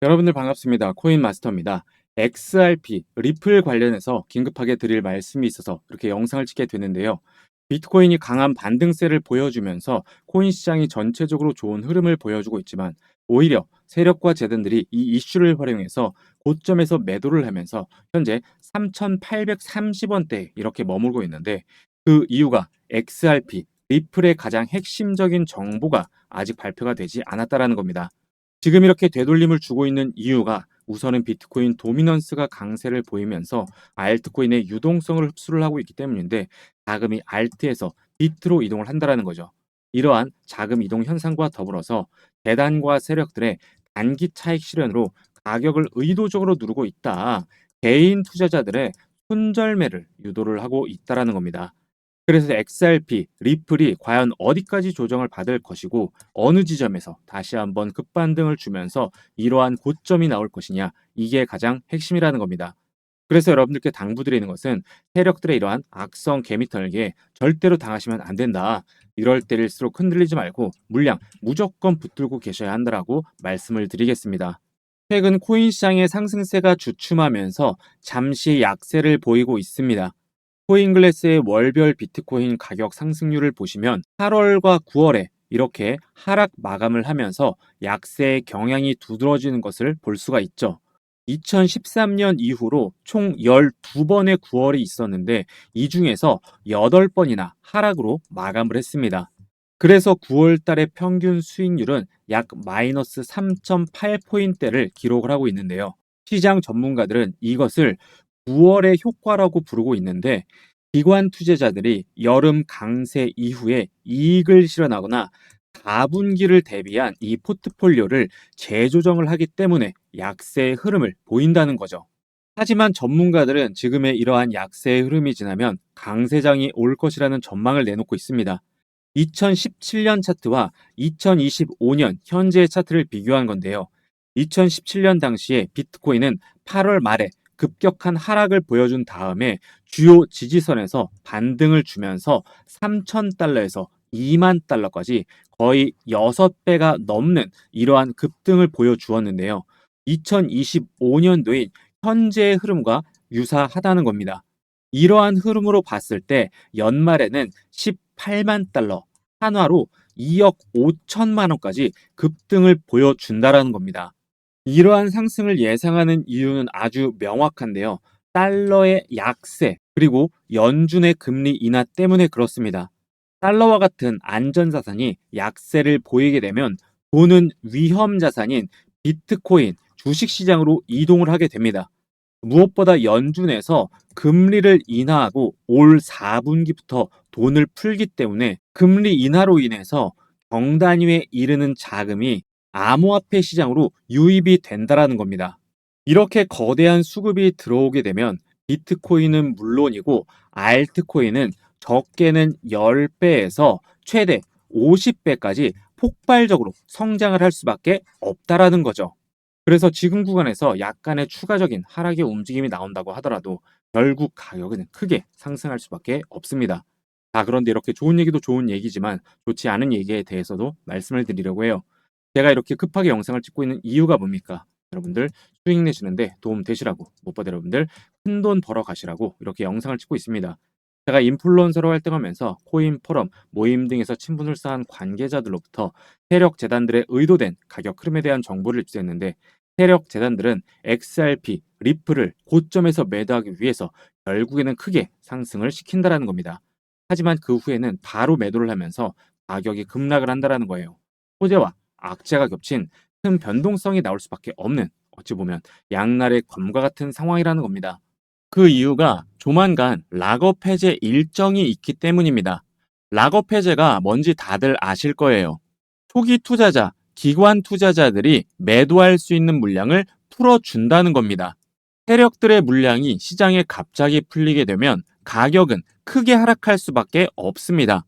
여러분들 반갑습니다. 코인 마스터입니다. XRP, 리플 관련해서 긴급하게 드릴 말씀이 있어서 이렇게 영상을 찍게 되는데요. 비트코인이 강한 반등세를 보여주면서 코인 시장이 전체적으로 좋은 흐름을 보여주고 있지만 오히려 세력과 재단들이 이 이슈를 활용해서 고점에서 매도를 하면서 현재 3,830원대 이렇게 머물고 있는데 그 이유가 XRP, 리플의 가장 핵심적인 정보가 아직 발표가 되지 않았다라는 겁니다. 지금 이렇게 되돌림을 주고 있는 이유가 우선은 비트코인 도미넌스가 강세를 보이면서 알트코인의 유동성을 흡수를 하고 있기 때문인데 자금이 알트에서 비트로 이동을 한다라는 거죠. 이러한 자금 이동 현상과 더불어서 재단과 세력들의 단기 차익 실현으로 가격을 의도적으로 누르고 있다. 개인 투자자들의 손절매를 유도를 하고 있다라는 겁니다. 그래서 XRP, 리플이 과연 어디까지 조정을 받을 것이고 어느 지점에서 다시 한번 급반등을 주면서 이러한 고점이 나올 것이냐 이게 가장 핵심이라는 겁니다. 그래서 여러분들께 당부드리는 것은 세력들의 이러한 악성 개미털기에 절대로 당하시면 안 된다. 이럴 때일수록 흔들리지 말고 물량 무조건 붙들고 계셔야 한다라고 말씀을 드리겠습니다. 최근 코인 시장의 상승세가 주춤하면서 잠시 약세를 보이고 있습니다. 코인글래스의 월별 비트코인 가격 상승률을 보시면 8월과 9월에 이렇게 하락 마감을 하면서 약세의 경향이 두드러지는 것을 볼 수가 있죠. 2013년 이후로 총 12번의 9월이 있었는데 이 중에서 8번이나 하락으로 마감을 했습니다. 그래서 9월 달의 평균 수익률은 약 마이너스 3.8포인트를 기록을 하고 있는데요. 시장 전문가들은 이것을 9월의 효과라고 부르고 있는데 기관 투자자들이 여름 강세 이후에 이익을 실현하거나 4분기를 대비한 이 포트폴리오를 재조정을 하기 때문에 약세의 흐름을 보인다는 거죠. 하지만 전문가들은 지금의 이러한 약세의 흐름이 지나면 강세장이 올 것이라는 전망을 내놓고 있습니다. 2017년 차트와 2025년 현재의 차트를 비교한 건데요. 2017년 당시에 비트코인은 8월 말에 급격한 하락을 보여준 다음에 주요 지지선에서 반등을 주면서 3,000달러에서 2만 달러까지 거의 6배가 넘는 이러한 급등을 보여주었는데요. 2025년도인 현재의 흐름과 유사하다는 겁니다. 이러한 흐름으로 봤을 때 연말에는 18만 달러, 한화로 2억 5천만 원까지 급등을 보여준다라는 겁니다. 이러한 상승을 예상하는 이유는 아주 명확한데요. 달러의 약세, 그리고 연준의 금리 인하 때문에 그렇습니다. 달러와 같은 안전자산이 약세를 보이게 되면 돈은 위험자산인 비트코인, 주식시장으로 이동을 하게 됩니다. 무엇보다 연준에서 금리를 인하하고 올 4분기부터 돈을 풀기 때문에 금리 인하로 인해서 경단위에 이르는 자금이 암호화폐 시장으로 유입이 된다라는 겁니다. 이렇게 거대한 수급이 들어오게 되면 비트코인은 물론이고 알트코인은 적게는 10배에서 최대 50배까지 폭발적으로 성장을 할 수밖에 없다라는 거죠. 그래서 지금 구간에서 약간의 추가적인 하락의 움직임이 나온다고 하더라도 결국 가격은 크게 상승할 수밖에 없습니다. 그런데 이렇게 좋은 얘기도 좋은 얘기지만 좋지 않은 얘기에 대해서도 말씀을 드리려고 해요. 제가 이렇게 급하게 영상을 찍고 있는 이유가 뭡니까? 여러분들 수익 내시는데 도움 되시라고, 무엇보다 여러분들 큰돈 벌어 가시라고 이렇게 영상을 찍고 있습니다. 제가 인플루언서로 활동하면서 코인 포럼, 모임 등에서 친분을 쌓은 관계자들로부터 세력 재단들의 의도된 가격 흐름에 대한 정보를 입수했는데 세력 재단들은 XRP, 리플을 고점에서 매도하기 위해서 결국에는 크게 상승을 시킨다라는 겁니다. 하지만 그 후에는 바로 매도를 하면서 가격이 급락을 한다라는 거예요. 호재와 악재가 겹친 큰 변동성이 나올 수밖에 없는, 어찌 보면 양날의 검과 같은 상황이라는 겁니다. 그 이유가 조만간 락업 해제 일정이 있기 때문입니다. 락업 해제가 뭔지 다들 아실 거예요. 초기 투자자, 기관 투자자들이 매도할 수 있는 물량을 풀어준다는 겁니다. 세력들의 물량이 시장에 갑자기 풀리게 되면 가격은 크게 하락할 수밖에 없습니다.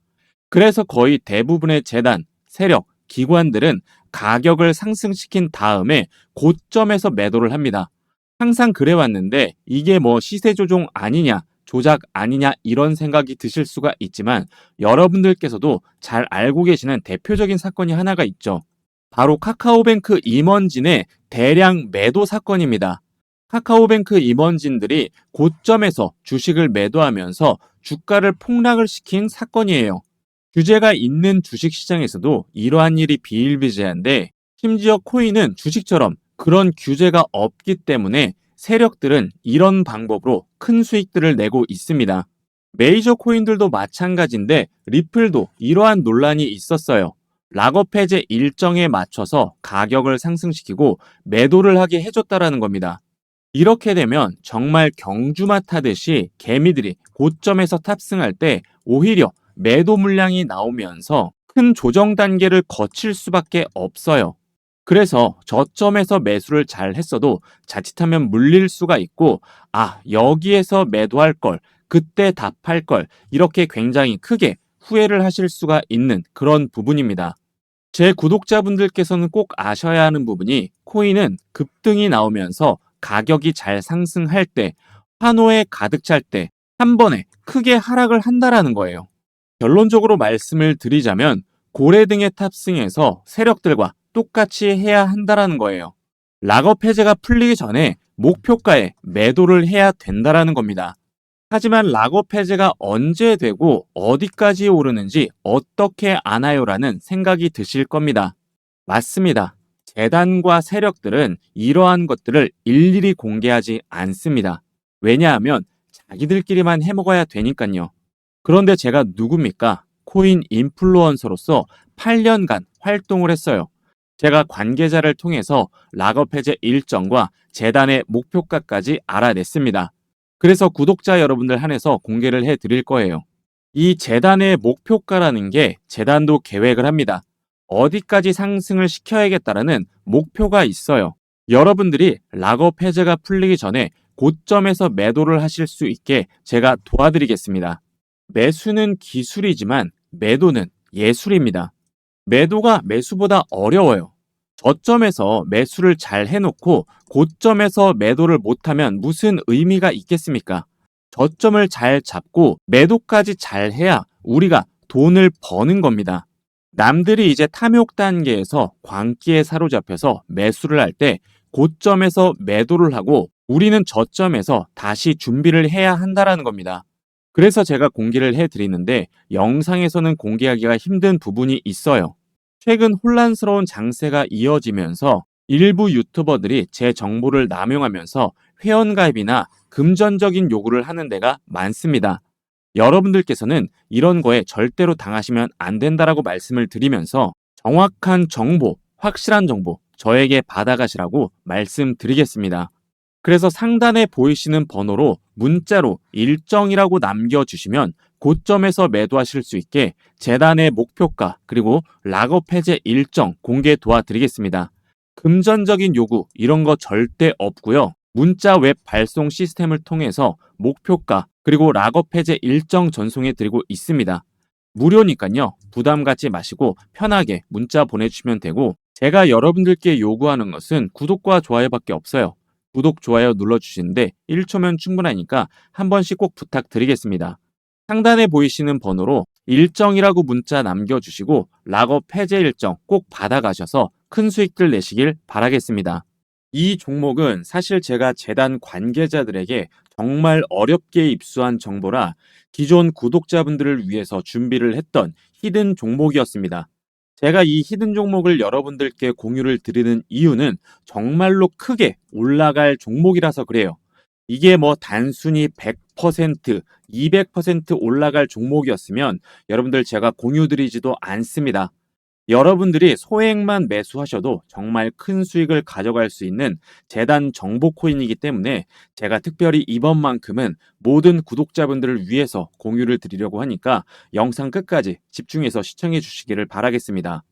그래서 거의 대부분의 재단, 세력, 기관들은 가격을 상승시킨 다음에 고점에서 매도를 합니다. 항상 그래왔는데 이게 뭐 시세 조종 아니냐, 조작 아니냐 이런 생각이 드실 수가 있지만 여러분들께서도 잘 알고 계시는 대표적인 사건이 하나가 있죠. 바로 카카오뱅크 임원진의 대량 매도 사건입니다. 카카오뱅크 임원진들이 고점에서 주식을 매도하면서 주가를 폭락을 시킨 사건이에요. 규제가 있는 주식시장에서도 이러한 일이 비일비재한데, 심지어 코인은 주식처럼 그런 규제가 없기 때문에 세력들은 이런 방법으로 큰 수익들을 내고 있습니다. 메이저 코인들도 마찬가지인데 리플도 이러한 논란이 있었어요. 락업 해제 일정에 맞춰서 가격을 상승시키고 매도를 하게 해줬다라는 겁니다. 이렇게 되면 정말 경주마 타듯이 개미들이 고점에서 탑승할 때 오히려 매도 물량이 나오면서 큰 조정 단계를 거칠 수밖에 없어요. 그래서 저점에서 매수를 잘 했어도 자칫하면 물릴 수가 있고, 아, 여기에서 매도할 걸, 그때 답할 걸, 이렇게 굉장히 크게 후회를 하실 수가 있는 그런 부분입니다. 제 구독자분들께서는 꼭 아셔야 하는 부분이, 코인은 급등이 나오면서 가격이 잘 상승할 때, 환호에 가득 찰 때 한 번에 크게 하락을 한다라는 거예요. 결론적으로 말씀을 드리자면 고래등에 탑승해서 세력들과 똑같이 해야 한다라는 거예요. 락업 해제가 풀리기 전에 목표가에 매도를 해야 된다라는 겁니다. 하지만 락업 해제가 언제 되고 어디까지 오르는지 어떻게 아나요라는 생각이 드실 겁니다. 맞습니다. 재단과 세력들은 이러한 것들을 일일이 공개하지 않습니다. 왜냐하면 자기들끼리만 해먹어야 되니까요. 그런데 제가 누굽니까? 코인 인플루언서로서 8년간 활동을 했어요. 제가 관계자를 통해서 락업 해제 일정과 재단의 목표가까지 알아냈습니다. 그래서 구독자 여러분들 한해서 공개를 해드릴 거예요. 이 재단의 목표가라는 게 재단도 계획을 합니다. 어디까지 상승을 시켜야겠다라는 목표가 있어요. 여러분들이 락업 해제가 풀리기 전에 고점에서 매도를 하실 수 있게 제가 도와드리겠습니다. 매수는 기술이지만 매도는 예술입니다. 매도가 매수보다 어려워요. 저점에서 매수를 잘 해놓고 고점에서 매도를 못하면 무슨 의미가 있겠습니까? 저점을 잘 잡고 매도까지 잘 해야 우리가 돈을 버는 겁니다. 남들이 이제 탐욕 단계에서 광기에 사로잡혀서 매수를 할 때 고점에서 매도를 하고, 우리는 저점에서 다시 준비를 해야 한다라는 겁니다. 그래서 제가 공개를 해드리는데 영상에서는 공개하기가 힘든 부분이 있어요. 최근 혼란스러운 장세가 이어지면서 일부 유튜버들이 제 정보를 남용하면서 회원가입이나 금전적인 요구를 하는 데가 많습니다. 여러분들께서는 이런 거에 절대로 당하시면 안 된다라고 말씀을 드리면서 정확한 정보, 확실한 정보 저에게 받아가시라고 말씀드리겠습니다. 그래서 상단에 보이시는 번호로 문자로 일정이라고 남겨주시면 고점에서 매도하실 수 있게 재단의 목표가 그리고 락업 해제 일정 공개 도와드리겠습니다. 금전적인 요구 이런 거 절대 없고요. 문자 웹 발송 시스템을 통해서 목표가 그리고 락업 해제 일정 전송해 드리고 있습니다. 무료니까요. 부담 갖지 마시고 편하게 문자 보내주시면 되고, 제가 여러분들께 요구하는 것은 구독과 좋아요밖에 없어요. 구독, 좋아요 눌러주시는데 1초면 충분하니까 한 번씩 꼭 부탁드리겠습니다. 상단에 보이시는 번호로 일정이라고 문자 남겨주시고 락업 해제 일정 꼭 받아가셔서 큰 수익들 내시길 바라겠습니다. 이 종목은 사실 제가 재단 관계자들에게 정말 어렵게 입수한 정보라 기존 구독자분들을 위해서 준비를 했던 히든 종목이었습니다. 제가 이 히든 종목을 여러분들께 공유를 드리는 이유는 정말로 크게 올라갈 종목이라서 그래요. 이게 뭐 단순히 100%, 200% 올라갈 종목이었으면 여러분들 제가 공유 드리지도 않습니다. 여러분들이 소액만 매수하셔도 정말 큰 수익을 가져갈 수 있는 재단 정보 코인이기 때문에 제가 특별히 이번만큼은 모든 구독자분들을 위해서 공유를 드리려고 하니까 영상 끝까지 집중해서 시청해 주시기를 바라겠습니다.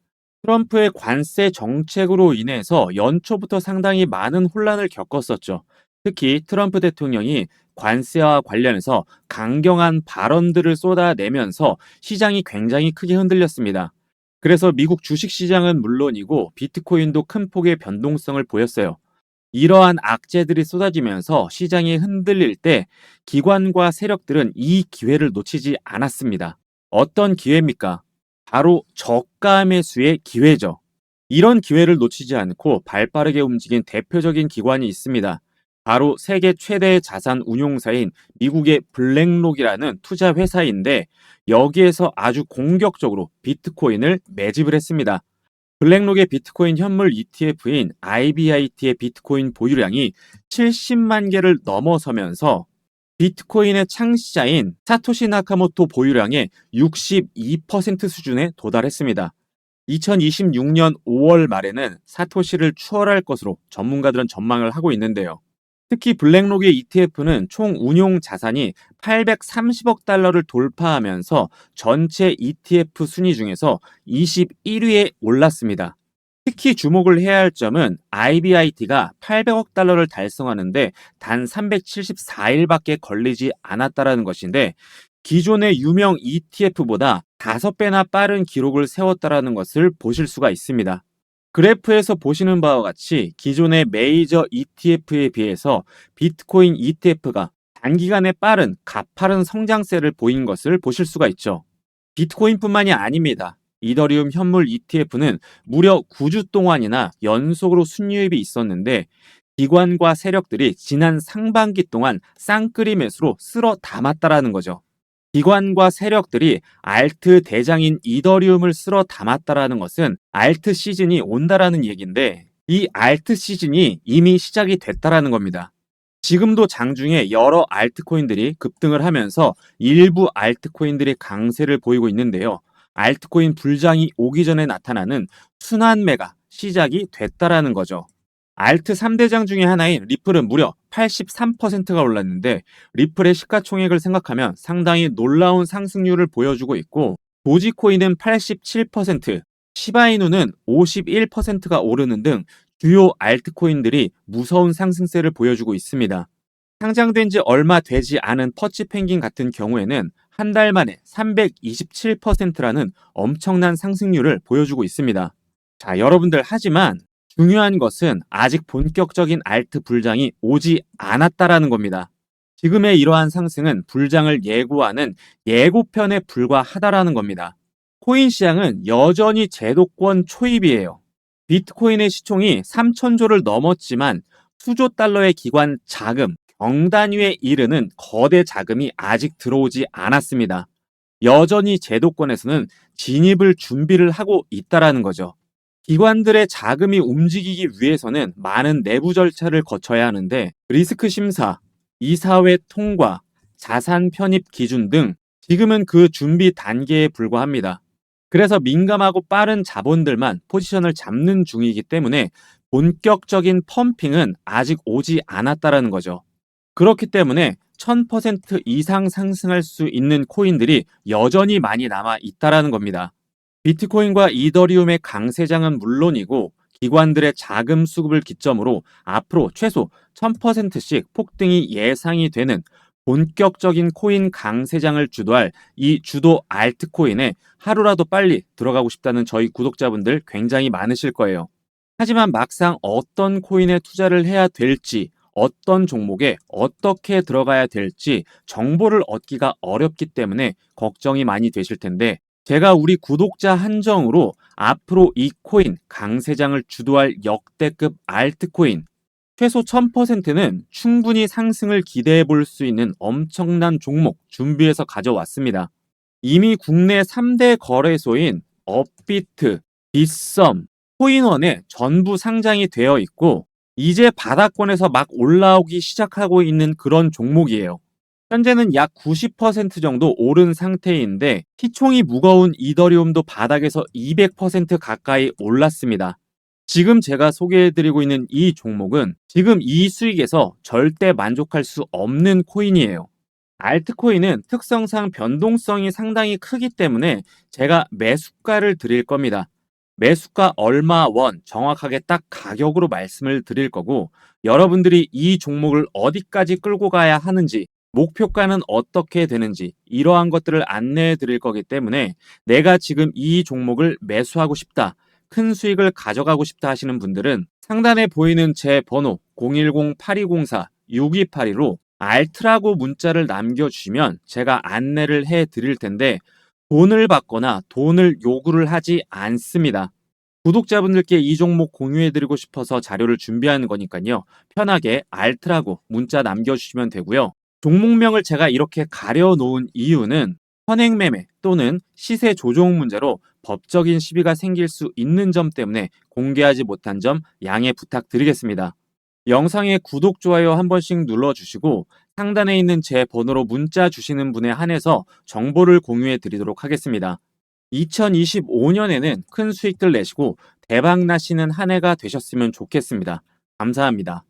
트럼프의 관세 정책으로 인해서 연초부터 상당히 많은 혼란을 겪었었죠. 특히 트럼프 대통령이 관세와 관련해서 강경한 발언들을 쏟아내면서 시장이 굉장히 크게 흔들렸습니다. 그래서 미국 주식시장은 물론이고 비트코인도 큰 폭의 변동성을 보였어요. 이러한 악재들이 쏟아지면서 시장이 흔들릴 때 기관과 세력들은 이 기회를 놓치지 않았습니다. 어떤 기회입니까? 바로 저가 매수의 기회죠. 이런 기회를 놓치지 않고 발빠르게 움직인 대표적인 기관이 있습니다. 바로 세계 최대의 자산 운용사인 미국의 블랙록이라는 투자 회사인데 여기에서 아주 공격적으로 비트코인을 매집을 했습니다. 블랙록의 비트코인 현물 ETF인 IBIT의 비트코인 보유량이 70만 개를 넘어서면서 비트코인의 창시자인 사토시 나카모토 보유량의 62% 수준에 도달했습니다. 2026년 5월 말에는 사토시를 추월할 것으로 전문가들은 전망을 하고 있는데요. 특히 블랙록의 ETF는 총 운용 자산이 830억 달러를 돌파하면서 전체 ETF 순위 중에서 21위에 올랐습니다. 특히 주목을 해야 할 점은 IBIT가 800억 달러를 달성하는데 단 374일밖에 걸리지 않았다는 것인데 기존의 유명 ETF보다 5배나 빠른 기록을 세웠다는 것을 보실 수가 있습니다. 그래프에서 보시는 바와 같이 기존의 메이저 ETF에 비해서 비트코인 ETF가 단기간에 빠른 가파른 성장세를 보인 것을 보실 수가 있죠. 비트코인뿐만이 아닙니다. 이더리움 현물 ETF는 무려 9주 동안이나 연속으로 순유입이 있었는데 기관과 세력들이 지난 상반기 동안 쌍끌이 매수로 쓸어 담았다라는 거죠. 기관과 세력들이 알트 대장인 이더리움을 쓸어 담았다라는 것은 알트 시즌이 온다라는 얘기인데 이 알트 시즌이 이미 시작이 됐다라는 겁니다. 지금도 장중에 여러 알트코인들이 급등을 하면서 일부 알트코인들이 강세를 보이고 있는데요. 알트코인 불장이 오기 전에 나타나는 순환매가 시작이 됐다라는 거죠. 알트 3대장 중에 하나인 리플은 무려 83%가 올랐는데 리플의 시가총액을 생각하면 상당히 놀라운 상승률을 보여주고 있고 도지코인은 87%, 시바이누는 51%가 오르는 등 주요 알트코인들이 무서운 상승세를 보여주고 있습니다. 상장된 지 얼마 되지 않은 퍼치펭귄 같은 경우에는 한 달 만에 327%라는 엄청난 상승률을 보여주고 있습니다. 자, 여러분들 하지만 중요한 것은 아직 본격적인 알트 불장이 오지 않았다라는 겁니다. 지금의 이러한 상승은 불장을 예고하는 예고편에 불과하다라는 겁니다. 코인 시장은 여전히 제도권 초입이에요. 비트코인의 시총이 3천조를 넘었지만 수조 달러의 기관 자금, 경단위에 이르는 거대 자금이 아직 들어오지 않았습니다. 여전히 제도권에서는 진입을 준비를 하고 있다라는 거죠. 기관들의 자금이 움직이기 위해서는 많은 내부 절차를 거쳐야 하는데 리스크 심사, 이사회 통과, 자산 편입 기준 등 지금은 그 준비 단계에 불과합니다. 그래서 민감하고 빠른 자본들만 포지션을 잡는 중이기 때문에 본격적인 펌핑은 아직 오지 않았다라는 거죠. 그렇기 때문에 1000% 이상 상승할 수 있는 코인들이 여전히 많이 남아 있다라는 겁니다. 비트코인과 이더리움의 강세장은 물론이고 기관들의 자금 수급을 기점으로 앞으로 최소 1000%씩 폭등이 예상이 되는 본격적인 코인 강세장을 주도할 이 주도 알트코인에 하루라도 빨리 들어가고 싶다는 저희 구독자분들 굉장히 많으실 거예요. 하지만 막상 어떤 코인에 투자를 해야 될지, 어떤 종목에 어떻게 들어가야 될지 정보를 얻기가 어렵기 때문에 걱정이 많이 되실 텐데 제가 우리 구독자 한정으로 앞으로 이 코인 강세장을 주도할 역대급 알트코인 최소 1000%는 충분히 상승을 기대해 볼 수 있는 엄청난 종목 준비해서 가져왔습니다. 이미 국내 3대 거래소인 업비트, 빗썸, 코인원에 전부 상장이 되어 있고 이제 바닥권에서 막 올라오기 시작하고 있는 그런 종목이에요. 현재는 약 90% 정도 오른 상태인데 시총이 무거운 이더리움도 바닥에서 200% 가까이 올랐습니다. 지금 제가 소개해드리고 있는 이 종목은 지금 이 수익에서 절대 만족할 수 없는 코인이에요. 알트코인은 특성상 변동성이 상당히 크기 때문에 제가 매수가를 드릴 겁니다. 매수가 얼마 원 정확하게 딱 가격으로 말씀을 드릴 거고 여러분들이 이 종목을 어디까지 끌고 가야 하는지 목표가는 어떻게 되는지 이러한 것들을 안내해 드릴 거기 때문에 내가 지금 이 종목을 매수하고 싶다. 큰 수익을 가져가고 싶다 하시는 분들은 상단에 보이는 제 번호 010-8204-6282로 알트라고 문자를 남겨주시면 제가 안내를 해 드릴 텐데 돈을 받거나 돈을 요구를 하지 않습니다. 구독자분들께 이 종목 공유해드리고 싶어서 자료를 준비하는 거니까요. 편하게 Alt라고 문자 남겨주시면 되고요. 종목명을 제가 이렇게 가려놓은 이유는 선행매매 또는 시세 조종 문제로 법적인 시비가 생길 수 있는 점 때문에 공개하지 못한 점 양해 부탁드리겠습니다. 영상에 구독, 좋아요 한 번씩 눌러주시고 상단에 있는 제 번호로 문자 주시는 분에 한해서 정보를 공유해 드리도록 하겠습니다. 2025년에는 큰 수익들 내시고 대박 나시는 한 해가 되셨으면 좋겠습니다. 감사합니다.